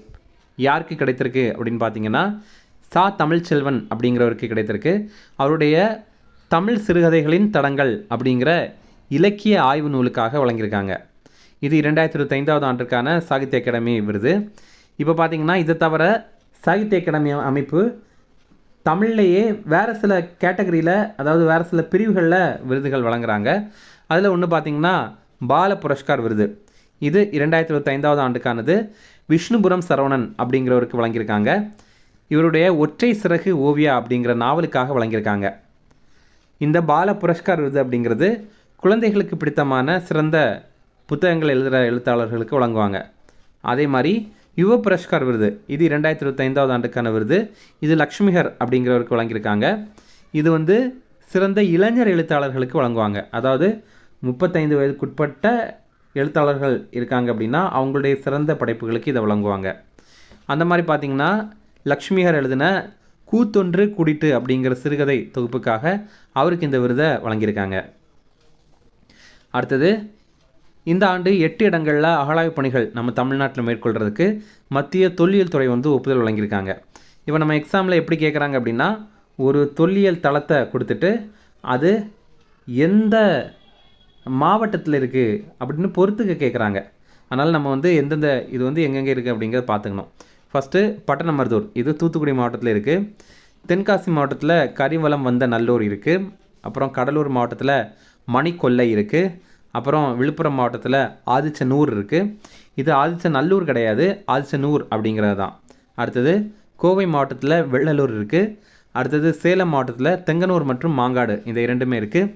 யாருக்கு கிடைத்திருக்கு அப்படின்னு பார்த்தீங்கன்னா சா தமிழ்ச்செல்வன் அப்படிங்கிறவருக்கு கிடைத்திருக்கு. அவருடைய தமிழ் சிறுகதைகளின் தடங்கள் அப்படிங்கிற இலக்கிய ஆய்வு நூலுக்காக வழங்கியிருக்காங்க. இது 2025ஆம் ஆண்டிற்கான சாகித்ய அகாடமி விருது. இப்போ பார்த்திங்கன்னா இதை தவிர சாகித்ய அகாடமி அமைப்பு தமிழ்லேயே வேறு சில கேட்டகரியில், அதாவது வேறு சில பிரிவுகளில் விருதுகள் வழங்குறாங்க. அதில் ஒன்று பார்த்திங்கன்னா பால புரஸ்கார் விருது. இது 2025ஆவது ஆண்டுக்கானது. விஷ்ணுபுரம் சரவணன் அப்படிங்கிறவருக்கு வழங்கியிருக்காங்க. இவருடைய ஒற்றை சிறகு ஓவியா அப்படிங்கிற நாவலுக்காக வழங்கியிருக்காங்க. இந்த பால புரஸ்கார் விருது அப்படிங்கிறது குழந்தைகளுக்கு பிடித்தமான சிறந்த புத்தகங்கள் எழுதுகிற எழுத்தாளர்களுக்கு வழங்குவாங்க. அதே மாதிரி யுவ புரஸ்கார் விருது, இது 2025ஆவது ஆண்டுக்கான விருது. இது லக்ஷ்மிகர் அப்படிங்கிறவருக்கு வழங்கியிருக்காங்க. இது வந்து சிறந்த இளைஞர் எழுத்தாளர்களுக்கு வழங்குவாங்க. அதாவது 35 வயதுக்குட்பட்ட எழுத்தாளர்கள் இருக்காங்க அப்படின்னா அவங்களுடைய சிறந்த படைப்புகளுக்கு இதை வழங்குவாங்க. அந்த மாதிரி பார்த்திங்கன்னா லக்ஷ்மிகர் எழுதின கூத்தொன்று கூடிட்டு அப்படிங்கிற சிறுகதை தொகுப்புக்காக அவருக்கு இந்த விருதை வழங்கியிருக்காங்க. அடுத்தது, இந்த ஆண்டு 8 இடங்களில் அகழாய்வு பணிகள் நம்ம தமிழ்நாட்டில் மேற்கொள்கிறதுக்கு மத்திய தொல்லியல் துறை வந்து ஒப்புதல் வழங்கியிருக்காங்க. இப்போ நம்ம எக்ஸாமில் எப்படி கேட்குறாங்க அப்படின்னா, ஒரு தொல்லியல் தளத்தை கொடுத்துட்டு அது எந்த மாவட்டத்தில் இருக்குது அப்படின்னு பொறுத்துக்க கேட்குறாங்க. அதனால் நம்ம வந்து எந்தெந்த இது வந்து எங்கெங்கே இருக்குது அப்படிங்கிறத பார்த்துக்கணும். ஃபஸ்ட்டு பட்டணமருதூர், இது தூத்துக்குடி மாவட்டத்தில் இருக்குது. தென்காசி மாவட்டத்தில் கரிவலம் வந்த நல்லூர் இருக்குது. அப்புறம் கடலூர் மாவட்டத்தில் மணிக்கொல்லை இருக்குது. அப்புறம் விழுப்புரம் மாவட்டத்தில் ஆதிச்சநூர் இருக்குது. இது ஆதிச்சநல்லூர் கிடையாது, ஆதிச்சநூர் அப்படிங்கிறது தான். அடுத்தது கோவை மாவட்டத்தில் வெள்ளலூர் இருக்குது. அடுத்தது சேலம் மாவட்டத்தில் தெங்கனூர் மற்றும் மாங்காடு, இந்த இரண்டுமே இருக்குது.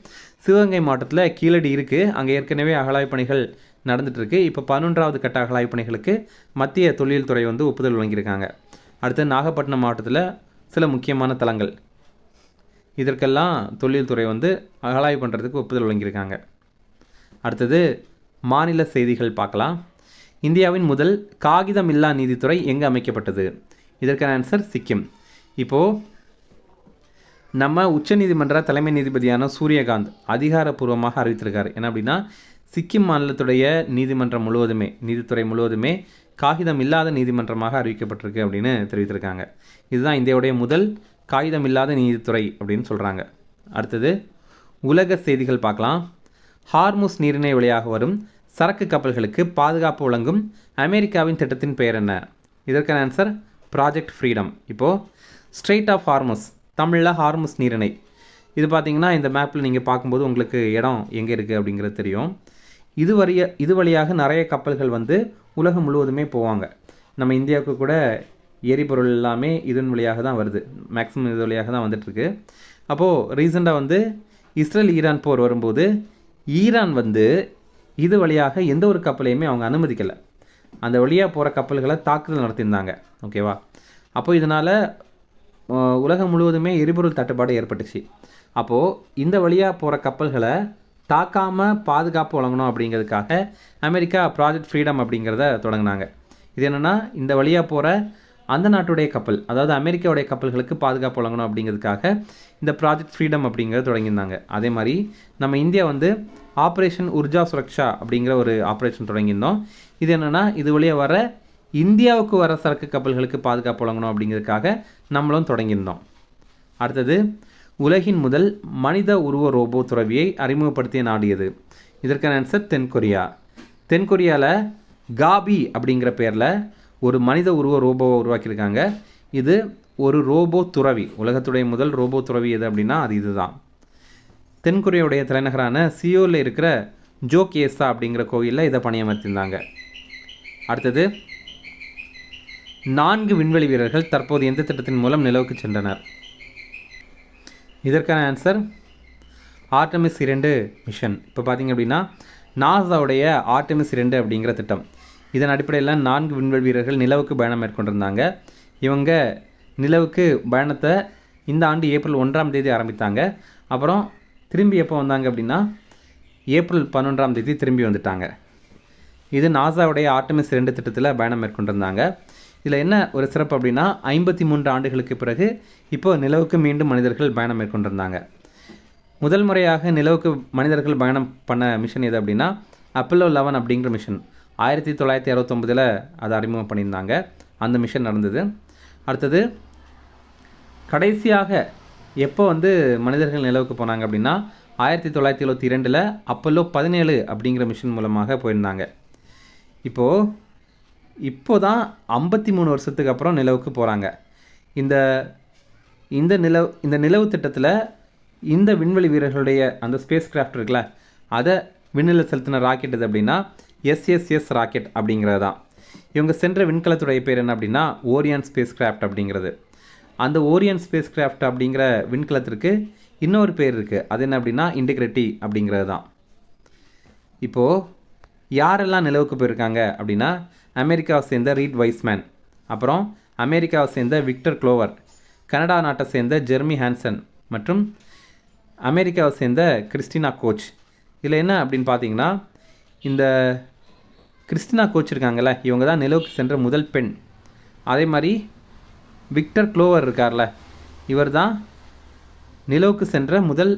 சிவகங்கை மாவட்டத்தில் கீழடி இருக்குது. அங்கே ஏற்கனவே அகழாய்வு பணிகள் நடந்துகிட்ருக்கு. இப்போ 11ஆவது கட்ட அகழாய்வு பணிகளுக்கு மத்திய தொல்லியல் துறை வந்து ஒப்புதல் வழங்கியிருக்காங்க. அடுத்து நாகப்பட்டினம் மாவட்டத்தில் சில முக்கியமான தலங்கள், இதற்கெல்லாம் தொல்லியல் துறை வந்து அகழாய்வு பண்ணுறதுக்கு ஒப்புதல் வழங்கியிருக்காங்க. அடுத்தது மாநில செய்திகள் பார்க்கலாம். இந்தியாவின் முதல் காகிதமில்லா நீதித்துறை எங்கே அமைக்கப்பட்டது? இதற்கான ஆன்சர் சிக்கிம். இப்போது நம்ம உச்சநீதிமன்ற தலைமை நீதிபதியான சூரியகாந்த் அதிகாரப்பூர்வமாக அறிவித்திருக்காரு. என்ன அப்படின்னா, சிக்கிம் மாநிலத்துடைய நீதிமன்றம் முழுவதுமே, நீதித்துறை முழுவதுமே காகிதம் இல்லாத நீதிமன்றமாக அறிவிக்கப்பட்டிருக்கு அப்படின்னு தெரிவித்திருக்காங்க. இதுதான் இந்தியாவுடைய முதல் காகிதம் இல்லாத நீதித்துறை அப்படின்னு சொல்கிறாங்க. அடுத்தது உலக செய்திகள் பார்க்கலாம். ஹார்முஸ் நீரிணை வழியாக வரும் சரக்கு கப்பல்களுக்கு பாதுகாப்பு வழங்கும் அமெரிக்காவின் திட்டத்தின் பெயர் என்ன? இதற்கான ஆன்சர் ப்ராஜெக்ட் ஃப்ரீடம். இப்போது ஸ்ட்ரெய்ட் ஆஃப் ஹார்முஸ், தமிழில் ஹார்முஸ் நீரிணை, இது பார்த்திங்கன்னா இந்த மேப்பில் நீங்கள் பார்க்கும்போது உங்களுக்கு இடம் எங்கே இருக்குது அப்படிங்கிறது தெரியும். இது வழியாக நிறைய கப்பல்கள் வந்து உலகம் முழுவதுமே போவாங்க. நம்ம இந்தியாவுக்கு கூட எரிபொருள் எல்லாமே இதன் வழியாக தான் வருது, மேக்ஸிமம் இது வழியாக தான் வந்துட்டுருக்கு. அப்போது ரீசெண்டாக வந்து இஸ்ரேல் ஈரான் போர் வரும்போது ஈரான் வந்து இது வழியாக எந்த ஒரு கப்பலையுமே அவங்க அனுமதிக்கலை. அந்த வழியாக போகிற கப்பல்களை தாக்குதல் நடத்தியிருந்தாங்க. ஓகேவா? அப்போ இதனால் உலகம் முழுவதுமே எரிபொருள் தட்டுப்பாடு ஏற்பட்டுச்சு. அப்போது இந்த வழியாக போகிற கப்பல்களை தாக்காமல் பாதுகாப்பு வழங்கணும் அப்படிங்கிறதுக்காக அமெரிக்கா ப்ராஜெக்ட் ஃப்ரீடம் அப்படிங்கிறத தொடங்கினாங்க. இது என்னென்னா, இந்த வழியாக போகிற அந்த நாட்டுடைய கப்பல், அதாவது அமெரிக்காவுடைய கப்பல்களுக்கு பாதுகாப்பு வழங்கணும் அப்படிங்கிறதுக்காக இந்த ப்ராஜெக்ட் ஃப்ரீடம் அப்படிங்கிறத தொடங்கியிருந்தாங்க. அதே மாதிரி நம்ம இந்தியா வந்து ஆப்ரேஷன் உர்ஜா சுரக்ஷா அப்படிங்கிற ஒரு ஆப்ரேஷன் தொடங்கியிருந்தோம். இது என்னென்னா, இது வழியாக வர இந்தியாவுக்கு வர சரக்கு கப்பல்களுக்கு பாதுகாப்பு வழங்கணும் அப்படிங்கிறதுக்காக நம்மளும் தொடங்கியிருந்தோம். அடுத்தது உலகின் முதல் மனித உருவ ரோபோ துறவியை அறிமுகப்படுத்திய நாடு எது? இதற்கான ஆன்சர் தென்கொரியா. தென்கொரியாவில் காபி அப்படிங்கிற பேரில் ஒரு மனித உருவ ரோபோவை உருவாக்கியிருக்காங்க. இது ஒரு ரோபோ துறவி. உலகத்துடைய முதல் ரோபோ துறவி எது அப்படின்னா அது இதுதான். தென்கொரியாவுடைய தலைநகரான சியோலில் இருக்கிற ஜோகேசா அப்படிங்கிற கோயிலில் இதை பணியமர்த்தியிருந்தாங்க. அடுத்தது 4 விண்வெளி வீரர்கள் தற்போது எந்த திட்டத்தின் மூலம் நிலவுக்கு சென்றனர்? இதற்கான ஆன்சர் ஆர்டமிஸ் 2 மிஷன். இப்போ பார்த்திங்க அப்படின்னா நாசாவுடைய ஆர்டமிஸ் 2 அப்படிங்கிற திட்டம். இதன் அடிப்படையில் 4 விண்வெளி வீரர்கள் நிலவுக்கு பயணம் மேற்கொண்டிருந்தாங்க. இவங்க நிலவுக்கு பயணத்தை இந்த ஆண்டு ஏப்ரல் 1ஆம் தேதி ஆரம்பித்தாங்க. அப்புறம் திரும்பி எப்போ வந்தாங்க அப்படின்னா ஏப்ரல் 11ஆம் தேதி திரும்பி வந்துட்டாங்க. இது நாசாவுடைய ஆர்டமிஸ் 2 திட்டத்தில் பயணம் மேற்கொண்டிருந்தாங்க. இதில் என்ன ஒரு சிறப்பு அப்படின்னா 53 ஆண்டுகளுக்கு பிறகு இப்போ நிலவுக்கு மீண்டும் மனிதர்கள் பயணம் மேற்கொண்டிருந்தாங்க. முதல் முறையாக நிலவுக்கு மனிதர்கள் பயணம் பண்ண மிஷன் எது அப்படின்னா அப்பல்லோ 11 அப்படிங்கிற மிஷன். 1969 அதை அறிமுகம் பண்ணியிருந்தாங்க. அந்த மிஷன் நடந்தது. அடுத்தது கடைசியாக எப்போ மனிதர்கள் நிலவுக்கு போனாங்க அப்படின்னா 1972 அப்பல்லோ 17 அப்படிங்கிற மிஷன் மூலமாக போயிருந்தாங்க. இப்போ தான் 53 வருஷத்துக்கு அப்புறம் நிலவுக்கு போகிறாங்க. இந்த நிலவு திட்டத்தில் இந்த விண்வெளி வீரர்களுடைய அந்த ஸ்பேஸ் கிராஃப்ட் இருக்குல்ல, அதை விண்ணில் செலுத்தின ராக்கெட் எது அப்படின்னா எஸ்எஸ்எஸ் ராக்கெட் அப்படிங்கிறது தான். இவங்க சென்ற விண்கலத்துடைய பேர் என்ன அப்படின்னா ஓரியன் ஸ்பேஸ் கிராஃப்ட் அப்படிங்கிறது. அந்த ஓரியன் ஸ்பேஸ் கிராஃப்ட் அப்படிங்கிற விண்கலத்திற்கு இன்னொரு பேர் இருக்குது. அது என்ன அப்படின்னா இன்டெகிரிட்டி அப்படிங்கிறது தான். இப்போது யாரெல்லாம் நிலவுக்கு போயிருக்காங்க அப்படின்னா அமெரிக்காவை சேர்ந்த ரீட் வைஸ்மேன், அப்புறம் அமெரிக்காவை சேர்ந்த விக்டர் குளோவர், கனடா நாட்டை சேர்ந்த ஜெர்மி ஹான்சன் மற்றும் அமெரிக்காவை சேர்ந்த கிறிஸ்டினா கோச். இதில் என்ன அப்படின்னு பார்த்தீங்கன்னா இந்த கிறிஸ்டினா கோச் இருக்காங்கல்ல, இவங்க தான் நிலவுக்கு சென்ற முதல் பெண். அதே மாதிரி விக்டர் குளோவர் இருக்கார்ல, இவர் தான் நிலவுக்கு சென்ற முதல்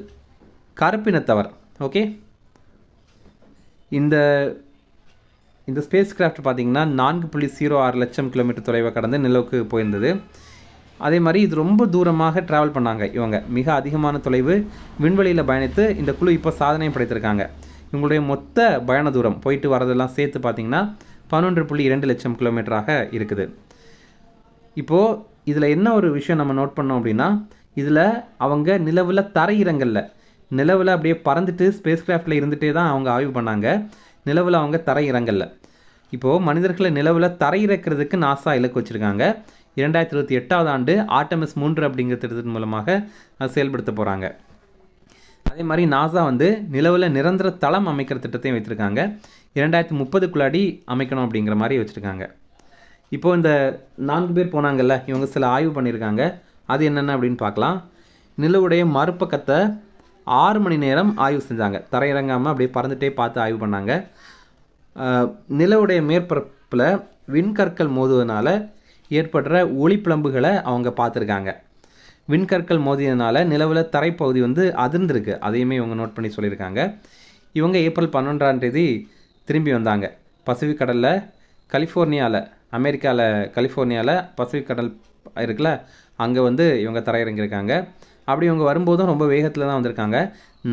கருப்பினத்தவர். ஓகே, இந்த ஸ்பேஸ் கிராஃப்ட் பார்த்திங்கன்னா 4.06 லட்சம் கிலோமீட்டர் தொலைவை கடந்து நிலவுக்கு போயிருந்தது. அதே மாதிரி இது ரொம்ப தூரமாக ட்ராவல் பண்ணாங்க. இவங்க மிக அதிகமான தொலைவு விண்வெளியில் பயணித்து இந்த குழு இப்போ சாதனையும் படைத்திருக்காங்க. இவங்களுடைய மொத்த பயண தூரம் போயிட்டு வரதெல்லாம் சேர்த்து பார்த்திங்கன்னா 11.2 லட்சம் கிலோமீட்டராக இருக்குது. இப்போது இதில் என்ன ஒரு விஷயம் நம்ம நோட் பண்ணோம் அப்படின்னா இதில் அவங்க நிலவில் தரையிறங்கல்ல, நிலவில் அப்படியே பறந்துட்டு ஸ்பேஸ் கிராஃப்டில் இருந்துகிட்டே தான் அவங்க ஆய்வு பண்ணாங்க. நிலவில் அவங்க தரையிறங்கல்ல. இப்போது மனிதர்களை நிலவில் தரையிறக்கிறதுக்கு நாசா இலக்கு வச்சுருக்காங்க. 2028ஆம் ஆண்டு ஆர்டமிஸ் 3 அப்படிங்கிற திட்டத்தின் மூலமாக அது செயல்படுத்த போகிறாங்க. அதே மாதிரி நாசா நிலவில் நிரந்தர தளம் அமைக்கிற திட்டத்தையும் வைத்திருக்காங்க. 2030க்குள்ளாடி அமைக்கணும் அப்படிங்கிற மாதிரி வச்சுருக்காங்க. இப்போது இந்த 4 பேர் போனாங்கல்ல, இவங்க சில ஆய்வு பண்ணியிருக்காங்க. அது என்னென்ன அப்படின்னு பார்க்கலாம். நிலவுடைய மறுபக்கத்தை 6 மணி நேரம் ஆய்வு செஞ்சாங்க. தரையிறங்காமல் அப்படியே பறந்துகிட்டே பார்த்து ஆய்வு பண்ணாங்க. நிலவுடைய மேற்பரப்பில் விண்கற்கள் மோதுவதனால ஏற்படுற ஒளிப்பிளம்புகளை அவங்க பார்த்துருக்காங்க. விண்கற்கள் மோதியதுனால நிலவில் தரைப்பகுதி அதிர்ந்திருக்கு. அதையுமே இவங்க நோட் பண்ணி சொல்லியிருக்காங்க. இவங்க ஏப்ரல் 11ஆம் தேதி திரும்பி வந்தாங்க. பசிபிக் கடலில் கலிஃபோர்னியாவில், அமெரிக்காவில் கலிஃபோர்னியாவில் பசிபிக் கடல் இருக்குல்ல, அங்கே இவங்க தரையிறங்கியிருக்காங்க. அப்படி இவங்க வரும்போதும் ரொம்ப வேகத்தில் தான் வந்திருக்காங்க.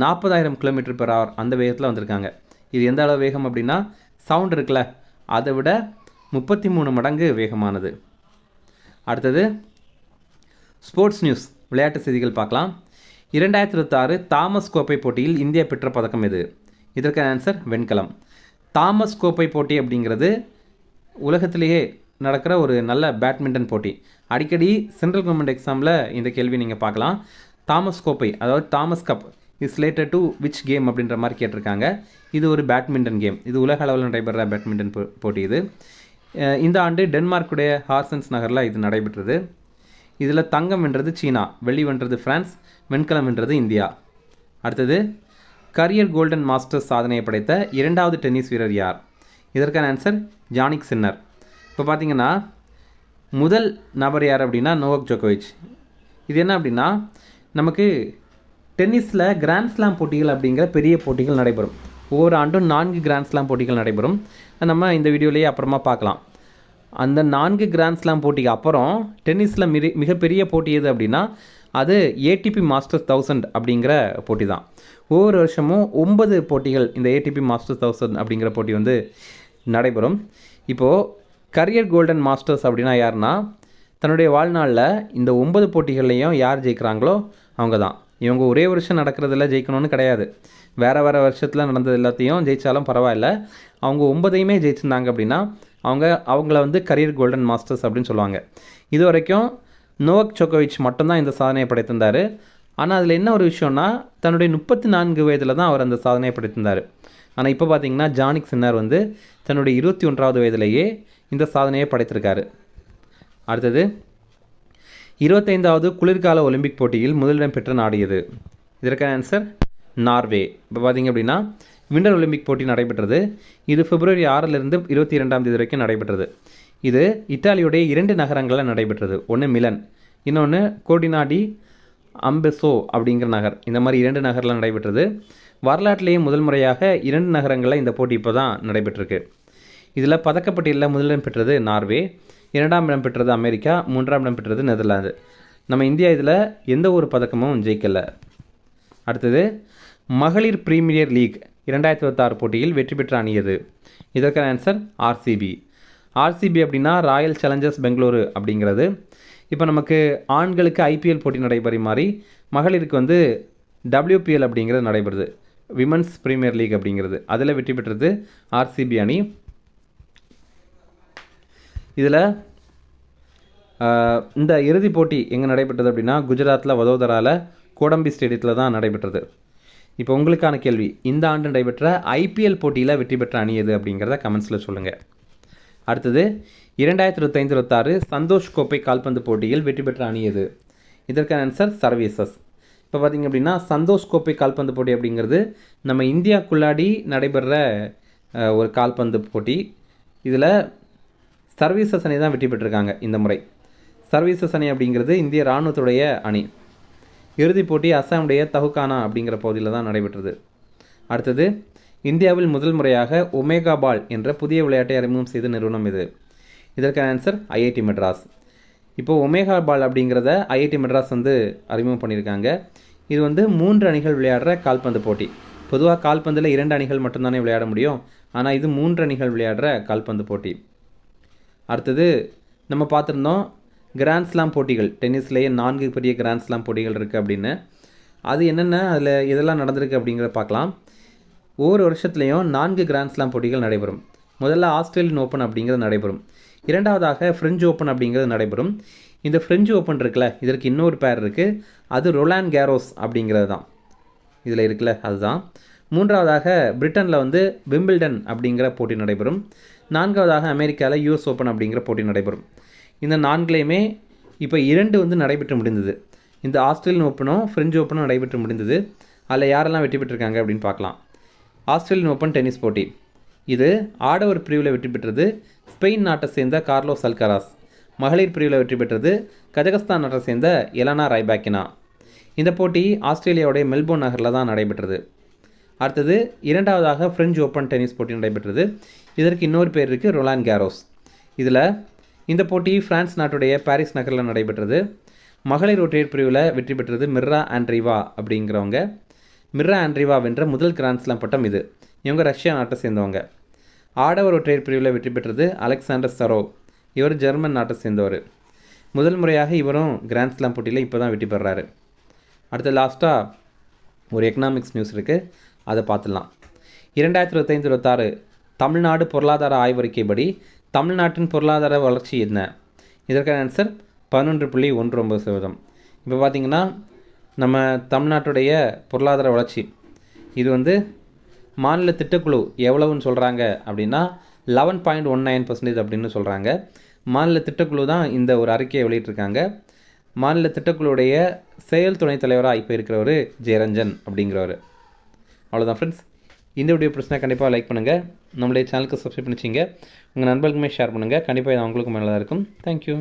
40,000 km/h அந்த வேகத்தில் வந்திருக்காங்க. இது எந்த அளவு வேகம் அப்படின்னா சவுண்ட் இருக்குல்ல, அதை விட 33 மடங்கு வேகமானது. அடுத்தது ஸ்போர்ட்ஸ் நியூஸ், விளையாட்டு செய்திகள் பார்க்கலாம். 2026 தாமஸ் கோப்பை போட்டியில் இந்தியா பெற்ற பதக்கம் எது? இதற்கான ஆன்சர் வெண்கலம். தாமஸ் கோப்பை போட்டி அப்படிங்கிறது உலகத்திலேயே நடக்கிற ஒரு நல்ல பேட்மிண்டன் போட்டி. அடிக்கடி சென்ட்ரல் கவர்மெண்ட் எக்ஸாமில் இந்த கேள்வி நீங்கள் பார்க்கலாம். தாமஸ் கோப்பை, அதாவது Thomas cup is related to which game அப்படின்ற மாதிரி கேட்டிருக்காங்க. இது ஒரு பேட்மிண்டன் கேம். இது உலக அளவில் நடைபெற பேட்மிண்டன் போட்டி. இது இந்த ஆண்டு டென்மார்க்குடைய ஹார்சன்ஸ் நகரில் இது நடைபெற்றது. இதில் தங்கம் வென்றது சீனா, வெள்ளி வென்றது பிரான்ஸ், வெண்கலம் வென்றது இந்தியா. அடுத்தது கரியர் கோல்டன் மாஸ்டர்ஸ் சாதனையை படைத்த 2வது டென்னிஸ் வீரர் யார்? இதற்கான ஆன்சர் ஜானிக் சின்னர். இப்போ பார்த்தீங்கன்னா முதல் நபர் யார் அப்படின்னா நோவாக் ஜோகோவிச். இது என்ன அப்படின்னா நமக்கு டென்னிஸில் கிராண்ட் ஸ்லாம் போட்டிகள் அப்படிங்கிற பெரிய போட்டிகள் நடைபெறும். ஒவ்வொரு ஆண்டும் 4 கிராண்ட் ஸ்லாம் போட்டிகள் நடைபெறும். நம்ம இந்த வீடியோலேயே அப்புறமா பார்க்கலாம். அந்த 4 கிராண்ட் ஸ்லாம் போட்டிக்கு அப்புறம் டென்னிஸில் மிகப்பெரிய போட்டி எது அப்படின்னா அது ஏடிபி மாஸ்டர்ஸ் 1000 அப்படிங்கிற போட்டி தான். ஒவ்வொரு வருஷமும் 9 போட்டிகள் இந்த ஏடிபி மாஸ்டர்ஸ் 1000 அப்படிங்கிற போட்டி வந்து நடைபெறும். இப்போது கரியர் கோல்டன் மாஸ்டர்ஸ் அப்படின்னா யாருன்னா, தன்னுடைய வாழ்நாளில் இந்த 9 போட்டிகள்லையும் யார் ஜெயிக்கிறாங்களோ அவங்க தான். இவங்க ஒரே வருஷம் நடக்கிறதுல ஜெயிக்கணும்னு கிடையாது. வேறு வருஷத்தில் நடந்தது எல்லாத்தையும் ஜெயித்தாலும் பரவாயில்ல. அவங்க 9ஐயுமே ஜெயிச்சிருந்தாங்க அப்படின்னா அவங்கள வந்து கரியர் கோல்டன் மாஸ்டர்ஸ் அப்படின்னு சொல்லுவாங்க. இது வரைக்கும் நோவக் ஜோகோவிச் மட்டும்தான் இந்த சாதனையை படைத்திருந்தார். ஆனால் அதில் என்ன ஒரு விஷயம்னா, தன்னுடைய 34 வயதில் தான் அவர் அந்த சாதனையை படைத்திருந்தார். ஆனால் இப்போ பார்த்தீங்கன்னா ஜானிக் சின்னர் வந்து தன்னுடைய 21வது வயதிலேயே இந்த சாதனையை படைத்திருக்காரு. அடுத்தது 25வது குளிர்கால ஒலிம்பிக் போட்டியில் முதலிடம் பெற்ற நாடு எது? இதற்கான ஆன்சர் நார்வே. இப்போ பார்த்திங்க அப்படின்னா விண்டர் ஒலிம்பிக் போட்டி நடைபெற்றது. இது பிப்ரவரி 6லிருந்து 22ஆம் தேதி வரைக்கும் நடைபெற்றது. இது இத்தாலியுடைய 2 நகரங்களில் நடைபெற்றது. ஒன்று மிலன், இன்னொன்று கோடினாடி அம்பெசோ அப்படிங்கிற நகர். இந்த மாதிரி 2 நகரில் நடைபெற்றது. வரலாற்றிலேயே முதல் முறையாக 2 நகரங்களில் இந்த போட்டி இப்போ தான் நடைபெற்றிருக்கு. இதில் பதக்கப்பட்டியலில் முதலிடம் பெற்றது நார்வே, 2ஆம் இடம் பெற்றது அமெரிக்கா, 3ஆம் இடம் பெற்றது நெதர்லாந்து. நம்ம இந்தியா இதில் எந்த ஒரு பதக்கமும் ஜெயிக்கலை. அடுத்தது மகளிர் பிரீமியர் லீக் 2026 போட்டியில் வெற்றி பெற்ற அணி எது? இதற்கான ஆன்சர் ஆர்சிபி. ஆர்சிபி அப்படின்னா ராயல் சேலஞ்சர்ஸ் பெங்களூரு அப்படிங்கிறது. இப்போ நமக்கு ஆண்களுக்கு ஐபிஎல் போட்டி நடைபெறும் மாதிரி மகளிருக்கு வந்து WPL அப்படிங்கிறது நடைபெறுது, விமன்ஸ் பிரீமியர் லீக் அப்படிங்கிறது. அதில் வெற்றி பெற்றது ஆர்சிபி அணி. இதில் இந்த இறுதிப் போட்டி எங்கே நடைபெற்றது அப்படின்னா குஜராத்தில் வதோதராவில் கோடம்பி ஸ்டேடியத்தில் தான் நடைபெற்றது. இப்போ உங்களுக்கான கேள்வி, இந்த ஆண்டு நடைபெற்ற ஐபிஎல் போட்டியில் வெற்றி பெற்ற அணி எது அப்படிங்கிறத கமெண்ட்ஸில் சொல்லுங்கள். அடுத்தது 2025-26 சந்தோஷ் கோப்பை கால்பந்து போட்டியில் வெற்றி பெற்ற அணி எது? இதற்கான ஆன்சர் சர்வீசஸ். இப்போ பார்த்திங்க அப்படின்னா சந்தோஷ் கோப்பை கால்பந்து போட்டி அப்படிங்கிறது நம்ம இந்தியாவுக்குள்ளாடி நடைபெற ஒரு கால்பந்து போட்டி. இதில் சர்வீசஸ் அணி தான் வெற்றி பெற்றிருக்காங்க இந்த முறை. சர்வீசஸ் அணி அப்படிங்கிறது இந்திய இராணுவத்துடைய அணி. இறுதிப் போட்டி அஸ்ஸாமுடைய தஹுகானா அப்படிங்கிற பகுதியில் தான் நடைபெற்றது. அடுத்தது இந்தியாவில் முதல் முறையாக ஒமேகா பால் என்ற புதிய விளையாட்டை அறிமுகம் செய்த நிறுவனம் இது? இதற்கான ஆன்சர் ஐஐடி மெட்ராஸ். இப்போது ஒமேகா பால் அப்படிங்கிறத ஐஐடி மெட்ராஸ் வந்து அறிமுகம் பண்ணியிருக்காங்க. இது வந்து 3 அணிகள் விளையாடுற கால்பந்து போட்டி. பொதுவாக கால்பந்தில் 2 அணிகள் மட்டும்தானே விளையாட முடியும். ஆனால் இது 3 அணிகள் விளையாடுற கால்பந்து போட்டி. அடுத்தது நம்ம பார்த்துருந்தோம் கிராண்ட் ஸ்லாம் போட்டிகள், டென்னிஸ்லேயே 4 பெரிய கிராண்ட் ஸ்லாம் போட்டிகள் இருக்குது அப்படின்னு. அது என்னென்ன, அதில் இதெல்லாம் நடந்திருக்கு அப்படிங்கிறத பார்க்கலாம். ஒவ்வொரு வருஷத்துலேயும் 4 கிராண்ட் ஸ்லாம் போட்டிகள் நடைபெறும். முதல்ல ஆஸ்திரேலியன் ஓப்பன் அப்படிங்கிறது நடைபெறும். இரண்டாவதாக ஃப்ரெஞ்சு ஓப்பன் அப்படிங்கிறது நடைபெறும். இந்த ஃப்ரெஞ்சு ஓப்பன் இருக்குல்ல, இதற்கு இன்னொரு பேர் இருக்குது, அது ரொலான் கேரோஸ் அப்படிங்கிறது தான் இதில் இருக்குல்ல, அதுதான். மூன்றாவதாக பிரிட்டனில் வந்து விம்பிள்டன் அப்படிங்கிற போட்டி நடைபெறும். 4வதாக அமெரிக்காவில் யூஎஸ் ஓப்பன் அப்படிங்கிற போட்டி நடைபெறும். இந்த 4லையுமே இப்போ 2 வந்து நடைபெற்று முடிந்தது. இந்த ஆஸ்திரேலியன் ஓப்பனும் ஃப்ரெஞ்சு ஓப்பனும் நடைபெற்று முடிந்தது. அதில் யாரெல்லாம் வெற்றி பெற்றிருக்காங்க அப்படின்னு பார்க்கலாம். ஆஸ்திரேலியன் ஓப்பன் டென்னிஸ் போட்டி, இது ஆடவர் பிரிவில் வெற்றி பெற்றது ஸ்பெயின் நாட்டை சேர்ந்த கார்லோஸ் அல்கராஸ். மகளிர் பிரிவில் வெற்றி பெற்றது கஜகஸ்தான் நாட்டை சேர்ந்த எலனா ரைபாக்கினா. இந்த போட்டி ஆஸ்திரேலியாவுடைய மெல்போர்ன் நகரில் தான் நடைபெற்றது. அடுத்தது 2வதாக ஃப்ரெஞ்சு ஓப்பன் டென்னிஸ் போட்டி நடைபெற்றது. இதற்கு இன்னொரு பேர் இருக்குது, ரொலான் கேரோஸ். இதில் இந்த போட்டி பிரான்ஸ் நாட்டுடைய பாரிஸ் நகரில் நடைபெற்றது. மகளிர் ஒற்றையர் பிரிவில் வெற்றி பெற்றது மிர்ரா ஆண்ட்ரீவா அப்படிங்கிறவங்க. மிர்ரா ஆண்ட்ரீவா வென்ற முதல் கிராண்ட் ஸ்லாம் பட்டம் இது. இவங்க ரஷ்யா நாட்டை சேர்ந்தவங்க. ஆடவர் ஒற்றையர் பிரிவில் வெற்றி பெற்றது அலெக்சாண்டர் சரோவ். இவர் ஜெர்மன் நாட்டை சேர்ந்தவர். முதல் முறையாக இவரும் கிராண்ட் ஸ்லாம் போட்டியில் இப்போ தான் வெற்றி பெறாரு. அடுத்து லாஸ்ட்டாக ஒரு எக்கனாமிக்ஸ் நியூஸ் இருக்குது, அதை பார்த்துடலாம். 2025-26 தமிழ்நாடு பொருளாதார ஆய்வறிக்கைப்படி தமிழ்நாட்டின் பொருளாதார வளர்ச்சி என்ன? இதற்கான ஆன்சர் 11.19%. இப்போ பார்த்திங்கன்னா நம்ம தமிழ்நாட்டுடைய பொருளாதார வளர்ச்சி இது வந்து மாநில திட்டக்குழு எவ்வளவுன்னு சொல்கிறாங்க அப்படின்னா 11.19% அப்படின்னு சொல்கிறாங்க. மாநில திட்டக்குழு தான் இந்த ஒரு அறிக்கையை வெளியிட்டிருக்காங்க. மாநில திட்டக்குழுடைய செயல் துணைத் தலைவராக இப்போ இருக்கிறவர் ஜெயரஞ்சன் அப்படிங்கிறவர். அவ்வளோதான் ஃப்ரெண்ட்ஸ். இந்த வீடியோ பிரச்சனை கண்டிப்பாக லைக் பண்ணுங்கள், நம்மளுடைய சேனலுக்கு சப்ஸ்கிரைப் பண்ணிச்சிங்க, உங்கள் நண்பர்களுக்குமே ஷேர் பண்ணுங்கள். கண்டிப்பாக இது அவங்களுக்கும் மேலே தான் இருக்கும். தேங்க்யூ.